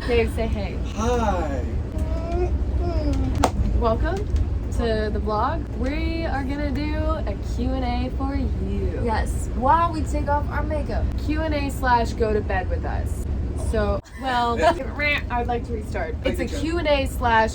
Dave, say hey. Hi. Welcome to the vlog. We are gonna do a Q&A for you. Yes, while we take off our makeup. Q&A / go to bed with us. So, well, I'd like to restart. It's a Q&A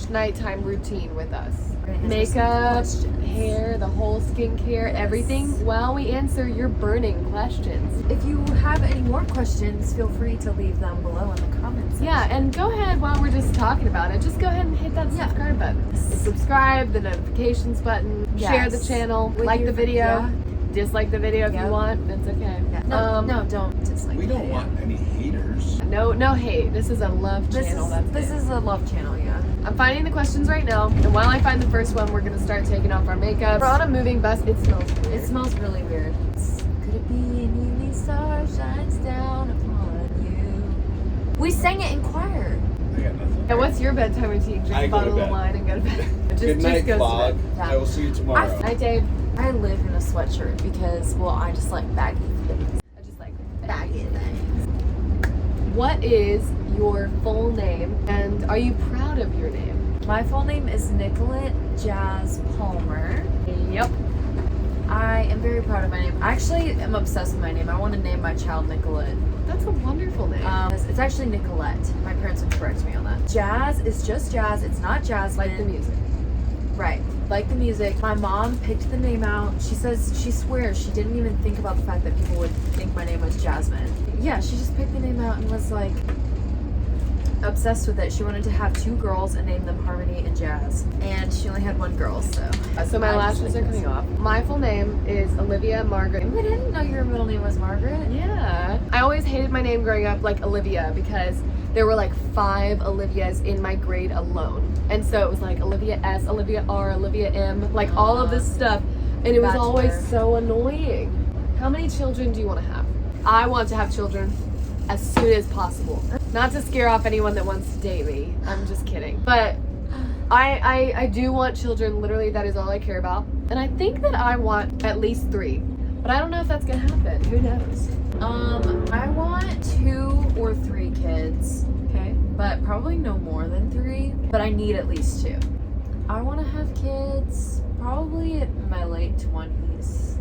/ nighttime routine with us. Makeup, hair, the whole skincare, everything, while we answer your burning questions. If you have any more questions, feel free to leave them below in the comments section. Yeah, and go ahead while we're just talking about it. Just go ahead and hit that subscribe button. The subscribe, the notifications button, share the channel, like the video, dislike the video if you want. That's okay. Yeah. No, don't dislike. We don't want any haters. No hate. This is a love channel. This is a love channel, yeah. I'm finding the questions right now, and while I find the first one, we're gonna start taking off our makeup. We're on a moving bus. It smells weird. It smells really weird. Could it be an evening star shines down upon you? We sang it in choir. I got nothing. And what's your bedtime routine? Drink a bottle of wine and go to bed. Good night, vlog. Yeah. I will see you tomorrow. Night, Dave. I live in a sweatshirt because, well, I just like baggy things. I just like Baggy things. What is your full name, and are you proud of your name? My full name is Olivia Jazz Palmer. Yep. I am very proud of my name. I actually am obsessed with my name. I want to name my child Nicolette. That's a wonderful name. It's actually Nicolette. My parents would correct me on that. Jazz is just jazz. It's not Jasmine. Like the music. Right. Like the music. My mom picked the name out. She says, she swears she didn't even think about the fact that people would think my name was Jasmine. Yeah, she just picked the name out and was like obsessed with it. She wanted to have 2 girls and name them Harmony and Jazz. And she only had 1 girl, so. So my lashes are coming off. My full name is Olivia Margaret. I didn't know your middle name was Margaret. Yeah. I always hated my name growing up, like Olivia, because there were like 5 Olivias in my grade alone. And so it was like Olivia S, Olivia R, Olivia M, like all of this stuff. And it was always so annoying. How many children do you want to have? I want to have children as soon as possible. Not to scare off anyone that wants to date me. I'm just kidding. But I do want children. Literally, that is all I care about. And I think that I want at least 3. But I don't know if that's gonna happen. Who knows? I want 2 or 3 kids. Okay. But probably no more than 3. But I need at least 2. I want to have kids probably in my late 20s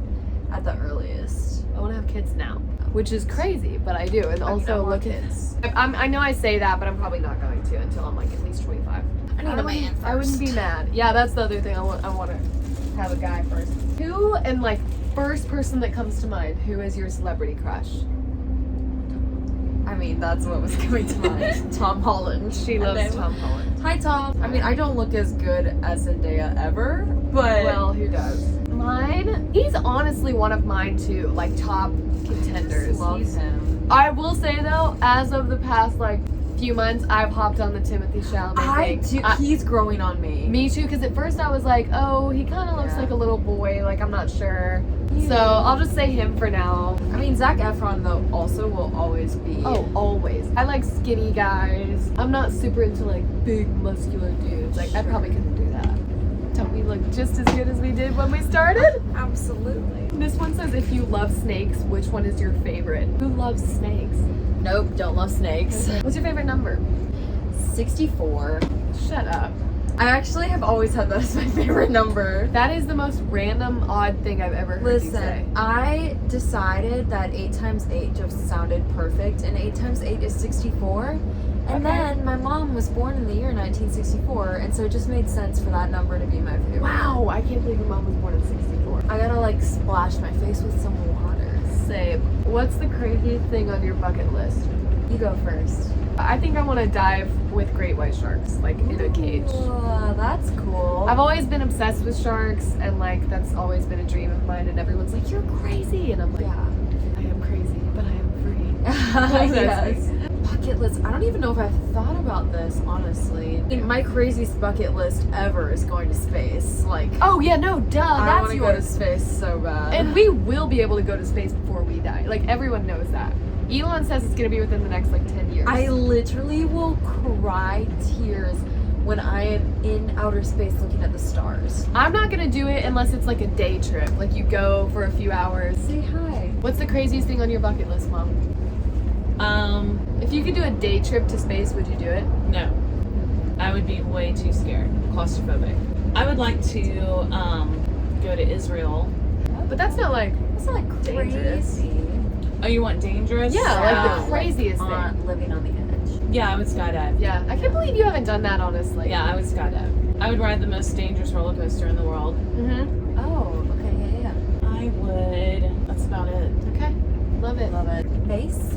at the earliest. I want to have kids now, which is crazy, but I do. And also look at kids. I know I say that, but I'm probably not going to until I'm like at least 25. I need a man first. I wouldn't be mad. Yeah, that's the other thing. I want to have a guy first. Who, and like first person that comes to mind, who is your celebrity crush? I mean, that's what was coming to mind. Tom Holland. She loves Tom Holland. Hi, Tom. I mean, I don't look as good as Zendaya ever, but... Well, who does? Mine? He's honestly one of mine too, like top contenders. Love him. I will say though, as of the past like few months, I've hopped on the Timothy Chalamet thing. He's growing on me. Me too, because at first I was like, oh, he kind of looks like a little boy, like I'm not sure. So I'll just say him for now. I mean, Zac Efron though also will always be. Oh, always. I like skinny guys. I'm not super into like big muscular dudes. Like I probably couldn't do that. Don't we look just as good as we did when we started? Absolutely. This one says, if you love snakes, which one is your favorite? Who loves snakes? Nope, don't love snakes. What's your favorite number? 64. Shut up. I actually have always had that as my favorite number. That is the most random, odd thing I've ever heard you say. I decided that 8 times 8 just sounded perfect, and 8 times 8 is 64. And then my mom was born in the year 1964, and so it just made sense for that number to be my favorite. Wow, I can't believe your mom was born in 64. I gotta like splash my face with some water. Same. What's the craziest thing on your bucket list? You go first. I think I want to dive with great white sharks, like in a cage. That's cool. I've always been obsessed with sharks, and like that's always been a dream of mine, and everyone's like, you're crazy, and I'm like, yeah, I am crazy, but I am free. Yes. Bucket list. I don't even know if I've thought about this, honestly. I think my craziest bucket list ever is going to space. Like, oh yeah, no, duh, I want that's to go to space so bad. And we will be able to go to space before we die. Like everyone knows that. Elon says it's gonna be within the next like 10 years. I literally will cry tears when I am in outer space looking at the stars. I'm not gonna do it unless it's like a day trip. Like you go for a few hours. Say hi. What's the craziest thing on your bucket list, Mom? If you could do a day trip to space, would you do it? No. I would be way too scared. Claustrophobic. I would like to go to Israel. But that's not like It's not like dangerous. crazy. Oh, you want dangerous? Yeah, like the craziest thing. On living on the edge. Yeah, I would skydive. Yeah, I can't believe you haven't done that, honestly. Yeah, I would skydive. I would ride the most dangerous roller coaster in the world. Mm-hmm. Oh, okay, yeah. I would. That's about it. Okay. Love it. Love it. Face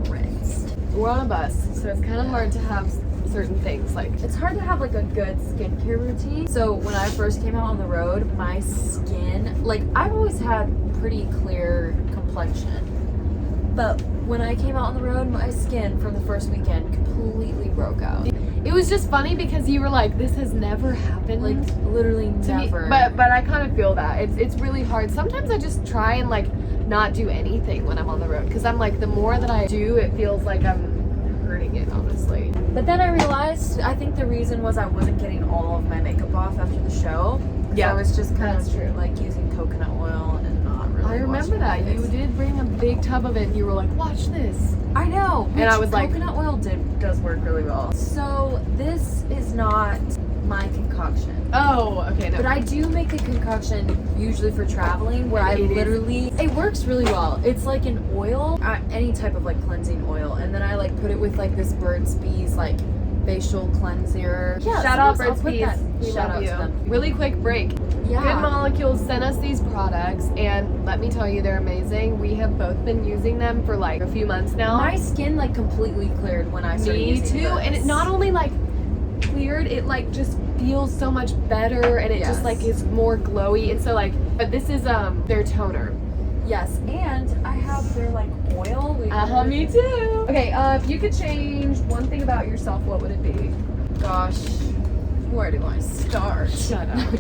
rinsed. We're on a bus, so it's kind of hard to have certain things like. It's hard to have like a good skincare routine. So when I first came out on the road, my skin, like I've always had pretty clear complexion. But when I came out on the road, my skin from the first weekend completely broke out. It was just funny because you were like, "This has never happened." Like literally to me. never. But I kind of feel that it's really hard. Sometimes I just try and like not do anything when I'm on the road because I'm like the more that I do, it feels like I'm hurting it, honestly. But then I realized, I think the reason was I wasn't getting all of my makeup off after the show. Yeah, I was just kind that's of true. like using coconut oil and not really I remember washing my that you face. did bring a big tub of it, and you were like, "Watch this." I know. And I was like- coconut oil does work really well. So this is not my concoction. Oh, okay. No. But I do make a concoction usually for traveling where I It is. literally, it works really well. It's like an oil, any type of like cleansing oil. And then I like put it with like this Burt's Bees like facial cleanser. Yeah, Shout out sometimes I'll Burt's put Bees. that. We Shout love out you. to them. Really quick break. Yeah. Good Molecules sent us these products, and let me tell you, they're amazing. We have both been using them for like a few months now. My skin like completely cleared when I started Me using too, this. and it not only like cleared, it like just feels so much better, and it just Yes. like is more glowy. And so like, but this is their toner. Yes, and I have their like oil. Me too. Okay, if you could change one thing about yourself, what would it be? Gosh, where do I start? Shut up.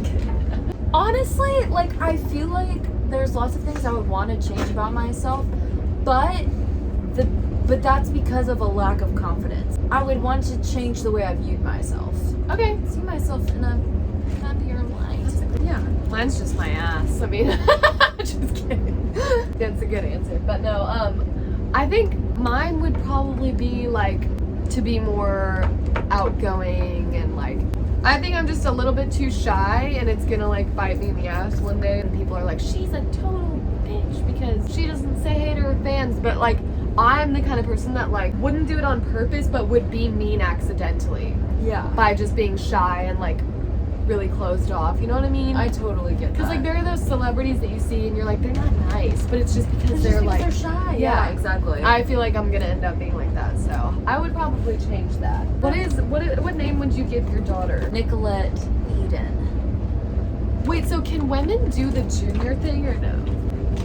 Honestly, like I feel like there's lots of things I would want to change about myself, but that's because of a lack of confidence. I would want to change the way I viewed myself. Okay. See myself in a happier light. Yeah. Mine's just my ass. I mean, just kidding. That's a good answer. But no, I think mine would probably be like to be more outgoing and like, I think I'm just a little bit too shy and it's gonna like bite me in the ass one day and people are like, she's a total bitch because she doesn't say hey to her fans. But like, I'm the kind of person that like wouldn't do it on purpose but would be mean accidentally Yeah. by just being shy and like really closed off. You know what I mean? I totally get that. Because like there are those celebrities that you see and you're like, they're not nice, but it's just because they're like, they're shy. Yeah. Yeah, exactly. I feel like I'm gonna end up being like that, so I would probably change that. What name would you give your daughter? Nicolette Eden. Wait, so can women do the junior thing or no?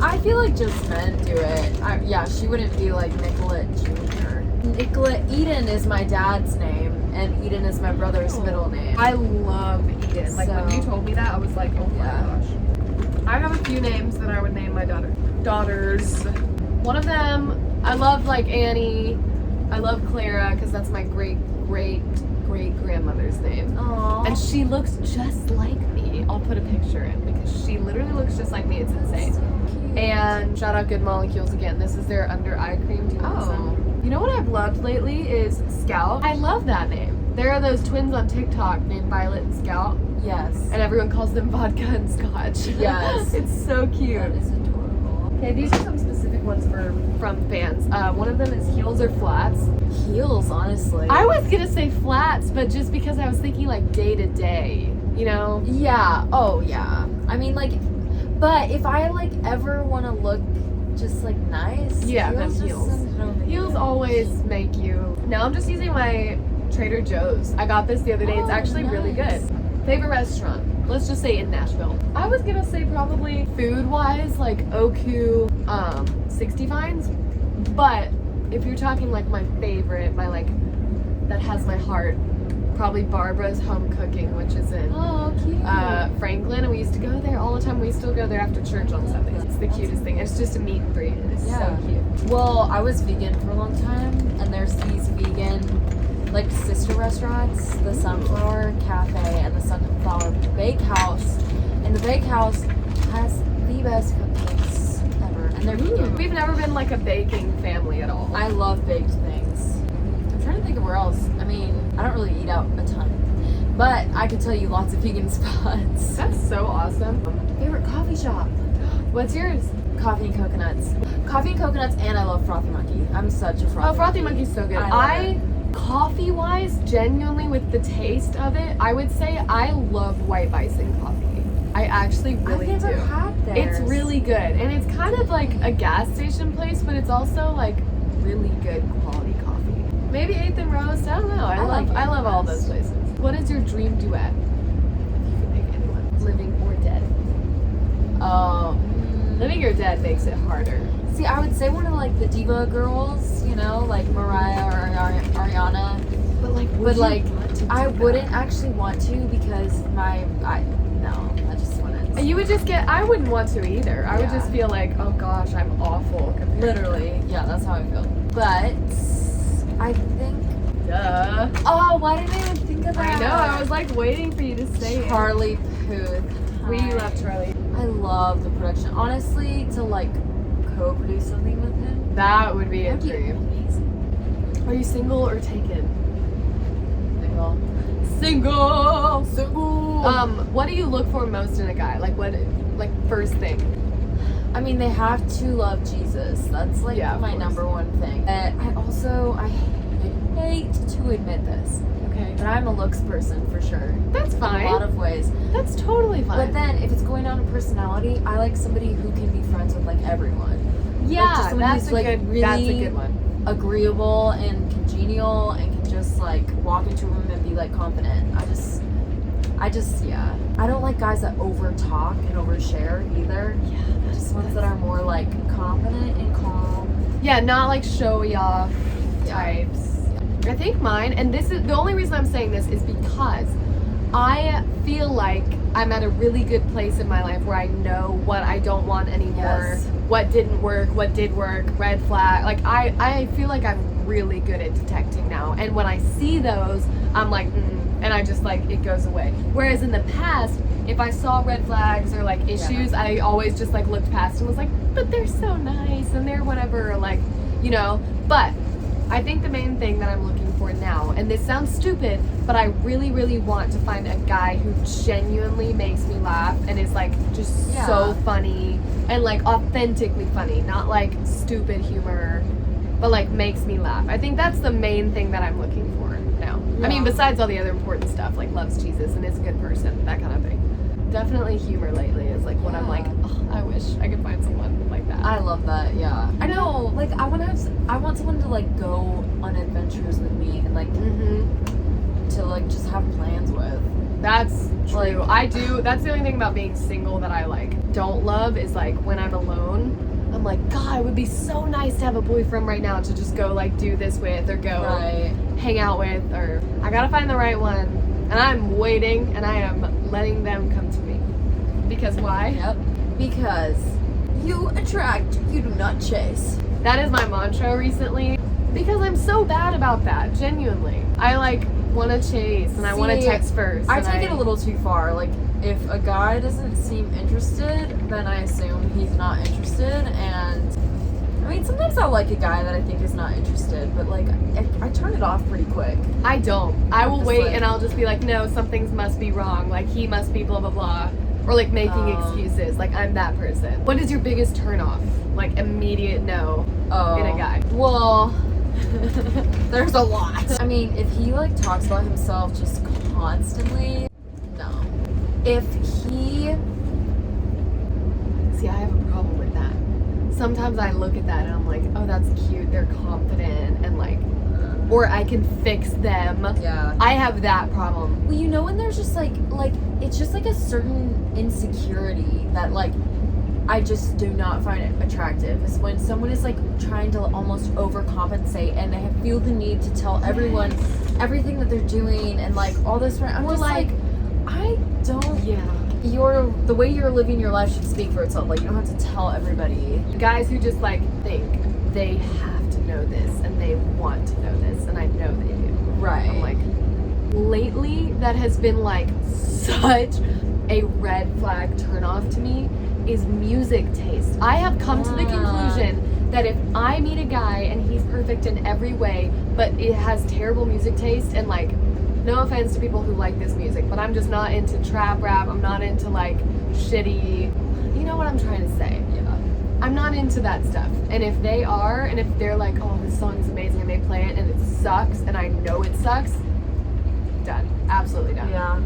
I feel like just men do it. Yeah, she wouldn't be like Nicolette Jr. Nicolette Eden is my dad's name, and Eden is my brother's middle name. I love Eden. Like when So- you told me that, I was like, oh my Yeah. gosh. I have a few names that I would name my daughters. One of them, I love like Annie. I love Clara because that's my great grandmother's name. Aww. And she looks just like me. I'll put a picture in because she literally looks just like me. It's insane. So cute. And shout out Good Molecules again. This is their under eye cream. Do you want some? You know what I've loved lately is Scout. I love that name. There are those twins on TikTok named Violet and Scout, Yes. and everyone calls them vodka and scotch. Yes. It's so cute. That is adorable. Okay, these are some specific ones from fans. One of them is heels or flats. Heels, honestly. I was gonna say flats, but just because I was thinking like day to day, you know? Yeah. Oh, yeah. I mean, like, but if I like ever want to look just like nice, Yeah, then just heels. send it over the Heels edge. always make you. Now I'm just using my Trader Joe's. I got this the other day. It's Oh, actually really nice. good. Favorite restaurant? Let's just say in Nashville. I was gonna say probably food-wise, like Oku, 60 Vines. But if you're talking like my favorite, my like that has my heart, probably Barbara's Home Cooking, which is in Oh, cute. Franklin, and we used to go there all the time. We still go there after church on Sundays. It's the cutest thing. It's just a meet and greet. It's Yeah. so cute. Well, I was vegan for a long time, and there's these vegan, like, sister restaurants, the Sunflower Cafe and the Sunflower Bakehouse. And the bakehouse has the best cupcakes ever. And and they're vegan. We've never been like a baking family at all. I love baked things. I'm trying to think of where else. I mean, I don't really eat out a ton, but I could tell you lots of vegan spots. That's so awesome. Favorite coffee shop? What's yours? Coffee and coconuts. Coffee and coconuts, and I love Frothy Monkey. I'm such a Frothy Oh, Frothy Monkey's so good. I coffee wise, genuinely with the taste of it, I would say I love White Bison coffee. I actually really I've never do. had theirs. It's really good, and it's kind of like a gas station place, but it's also like really good quality coffee. Maybe 8th and Rose. I don't know. I love all those places. What is your dream duet? If you could pick anyone, living or dead. Living or dead makes it harder. See, I would say one of like the diva girls, you know, like Mariah or Ariana. But like, But like, I that? wouldn't actually want to because I just wouldn't. You would just get. I wouldn't want to either. I would Yeah. just feel like, oh gosh, I'm awful. Compared Literally, yeah, that's how I feel. But I think. Duh. Oh, why didn't I even think of that? I know. I was like waiting for you to say it. Charlie Puth. We Hi. love Charlie. I love the production. Honestly, to like co-produce something with him. That would be a That'd be dream. amazing. Are you single or taken? Single. What do you look for most in a guy? Like what? Like first thing. I mean, they have to love Jesus. That's like Yeah, of my course. number one thing. I hate to admit this, Okay. but I'm a looks person for sure. That's In fine. a lot of ways. That's totally fine. But then, if it's going down to personality, I like somebody who can be friends with like everyone. yeah, just someone that's who's, a like, good. really- That's a good one. Agreeable and congenial, and can just like walk into a room and be like confident. Yeah. I don't like guys that over talk and overshare either. Yeah, Just ones that are more like confident and calm. Yeah, not like showy off Yeah. types. I think mine, and this is the only reason I'm saying this is because I feel like I'm at a really good place in my life where I know what I don't want anymore, Yes. what didn't work, what did work, red flag. Like I feel like I'm really good at detecting now, and when I see those, I'm like, and I just like it goes away. Whereas in the past, if I saw red flags or like issues, I always just like looked past and was like, but they're so nice and they're whatever, or like, you know. But I think the main thing that I'm looking for now, and this sounds stupid, but I really, really want to find a guy who genuinely makes me laugh and is like just so funny and like authentically funny, not like stupid humor, but like makes me laugh. I think that's the main thing that I'm looking for now. I mean, Yeah. besides all the other important stuff, like loves Jesus and is a good person, that kind of thing. Definitely humor lately is like what I'm like, oh, I wish I could find someone like that. I love that. Yeah. I know. Like I want someone to like go on adventures with me and like to like just have plans with. That's true. Like- I do. That's the only thing about being single that I like don't love is like when I'm alone. I'm like, God, it would be so nice to have a boyfriend right now to just go like do this with or go hang out with, or I gotta find the right one. And I'm waiting and I am letting them come to me. Because why? Yep. Because you attract, you do not chase. That is my mantra recently. Because I'm so bad about that, genuinely. I like want to chase and I want to See, text first. I and take it a little too far. Like, if a guy doesn't seem interested, then I assume he's not interested. And I mean, sometimes I'll like a guy that I think is not interested, but like, I turn it off pretty quick. I don't. I will Just wait like- and I'll just be like, no, something's must be wrong. Like, he must be blah, blah, blah. Or like making excuses. Like, I'm that person. What is your biggest turnoff? Like, immediate no in a guy. Well, there's a lot. I mean, if he like talks about himself just constantly, no. If he, See, I have a problem with that. Sometimes I look at that and I'm like, oh, that's cute. They're confident and like, or I can fix them. yeah. I have that problem. Well, you know when there's just like it's just like a certain insecurity that like I just do not find it attractive is when someone is like trying to almost overcompensate and they feel the need to tell everyone everything that they're doing and like all this. I'm just like, I don't. Yeah. The way you're living your life should speak for itself. Like you don't have to tell everybody. Guys who just like think they have to know this and they want to know this, and I know they do. Right. I'm like, lately that has been like such a red flag turn off to me is music taste. I have come to the conclusion that if I meet a guy and he's perfect in every way, but it has terrible music taste, and like, no offense to people who like this music, but I'm just not into trap rap. I'm not into like shitty, you know what I'm trying to say? Yeah. I'm not into that stuff. And if they are, and if they're like, oh, this song is amazing, and they play it and it sucks, and I know it sucks, done. Absolutely done. Yeah.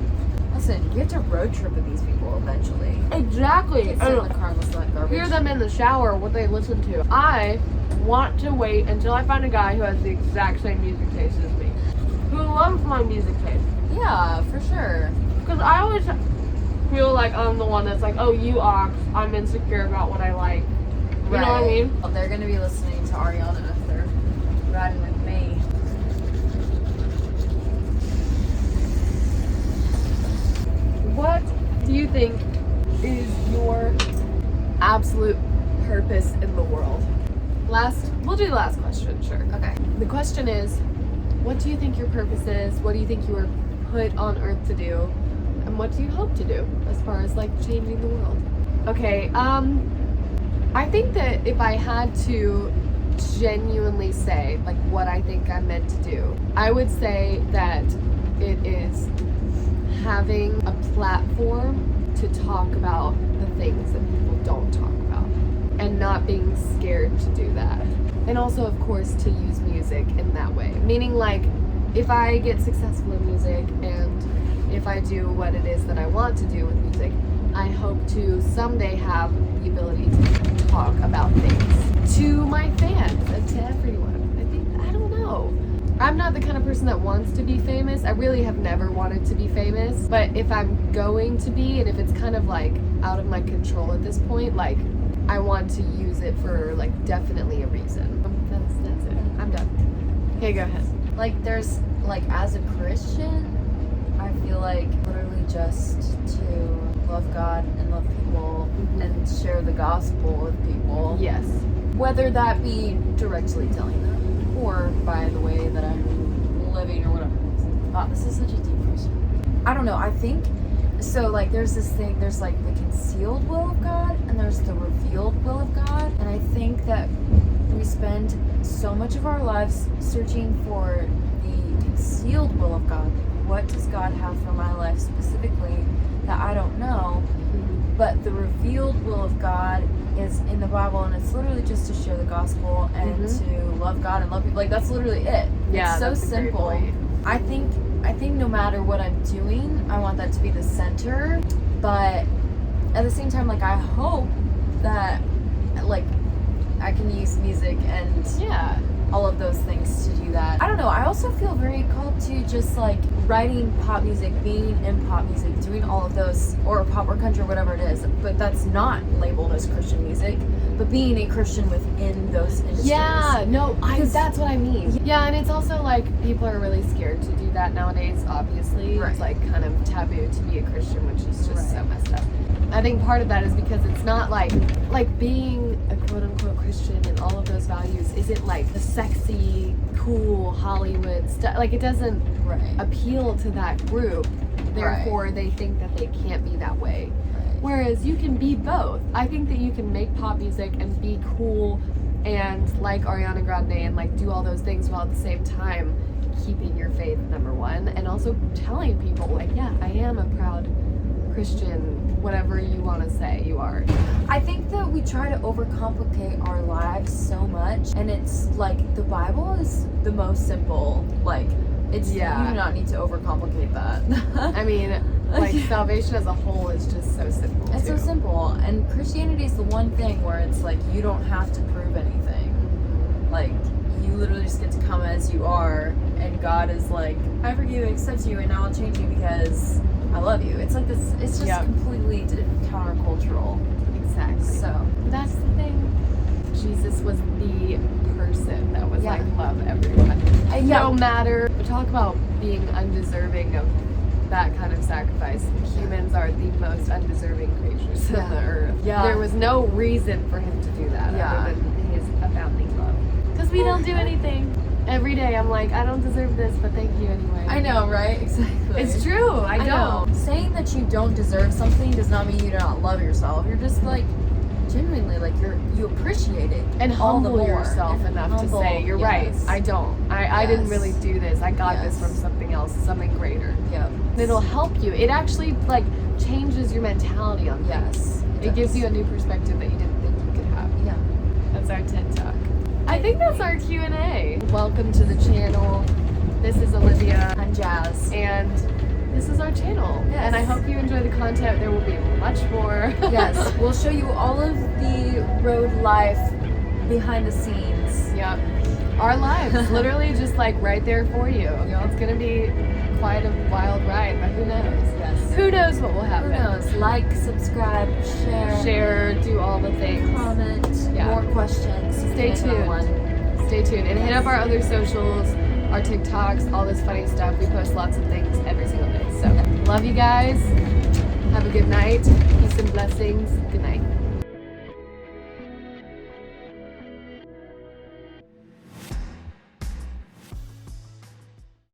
Listen, you have to road trip with these people eventually. Exactly. Sit in the car and listen to that garbage. Hear them in the shower, what they listen to. I want to wait until I find a guy who has the exact same music taste as me, who loves my music taste. Yeah, for sure. Because I always feel like I'm the one that's like, oh, you ox, I'm insecure about what I like. You know what I mean? Well, they're going to be listening to Ariana if they're riding with me. What do you think is your absolute purpose in the world? We'll do the last question, sure. Okay. The question is, what do you think your purpose is? What do you think you were put on earth to do? And what do you hope to do as far as like changing the world? Okay, I think that if I had to genuinely say like what I think I'm meant to do, I would say that it is having a platform to talk about the things that people don't talk about and not being scared to do that. And also, of course, to use music in that way. Meaning like, if I get successful in music and if I do what it is that I want to do with music, I hope to someday have the ability to talk about things to my fans and to everyone. I don't know. I'm not the kind of person that wants to be famous. I really have never wanted to be famous. But if I'm going to be, and if it's kind of like out of my control at this point, like I want to use it for like definitely a reason. That's it. I'm done. Okay, go ahead. Like, there's, like, as a Christian, I feel like literally just to love God and love people and share the gospel with people. Yes. Whether that be directly telling them or by the way that I'm living or whatever. Wow, this is such a deep question. I don't know. I think, so, like, there's this thing, there's, like, the concealed will of God and there's the revealed will of God. And I think that we spend so much of our lives searching for the concealed will of God. What does God have for my life specifically that I don't know? But the revealed will of God is in the Bible, and it's literally just to share the gospel and to love God and love people. Like, that's literally it. Yeah, it's so that's a great simple. point. I think no matter what I'm doing, I want that to be the center. But at the same time, like, I hope that, like, I can use music and all of those things to do that. I don't know. I also feel very called to just like writing pop music, being in pop music, doing all of those, or pop or country or whatever it is. But that's not labeled as Christian music, but being a Christian within those industries. Yeah, no, that's what I mean. Yeah, and it's also like people are really scared to do that nowadays, obviously. Right. It's like kind of taboo to be a Christian, which is just so messed up. I think part of that is because it's not like being a quote unquote Christian and all of those values isn't like the sexy, cool Hollywood stuff. Like, it doesn't appeal to that group. Therefore, they think that they can't be that way. Whereas you can be both. I think that you can make pop music and be cool and like Ariana Grande and like do all those things while at the same time keeping your faith number one and also telling people like, yeah, I am a proud Christian, whatever you want to say you are. I think that we try to overcomplicate our lives so much, and it's like the Bible is the most simple. Like, it's you do not need to overcomplicate that. I mean, like salvation as a whole is just so simple. It's so simple, and Christianity is the one thing where it's like you don't have to prove anything. Like, you literally just get to come as you are, and God is like, I forgive you, accept you, and now I'll change you because I love you. It's like this. It's just completely countercultural. Exactly. So that's the thing. Jesus was the person that was like love everyone. No matter. We talk about being undeserving of that kind of sacrifice. Humans are the most undeserving creatures on the earth. Yeah. There was no reason for him to do that other than his abounding love. Because we don't do anything. Every day I'm like, I don't deserve this, but thank you anyway. I know, right? Exactly. It's true. I know. don't. Saying that you don't deserve something does not mean you do not love yourself. You're just like genuinely like you appreciate it And all the humble more. yourself And enough humble, to say, you're right. yes. I don't. I didn't Yes. really do this. I got this Yes. from something else, something greater. Yep. It'll help you. It actually like changes your mentality on things. Yes. It gives you a new perspective that you didn't think you could have. Yeah. That's our TED Talk. I think that's our Q&A. Welcome to the channel. This is Olivia And Jazz. and this is our channel. Yes. And I hope you enjoy the content. There will be much more. Yes. We'll show you all of the road life behind the scenes. Yep. Our lives, literally just like right there for you. It's gonna be quite a wild ride, but who knows? Yes. Who knows what will Who happen? knows? Like, subscribe, share, Share, do all the things. comment, Yeah. more questions. Stay Another tuned. one. Stay tuned and hit up our other socials, our TikToks, all this funny stuff. We post lots of things every single day. So love you guys. Have a good night. Peace and blessings. Good night.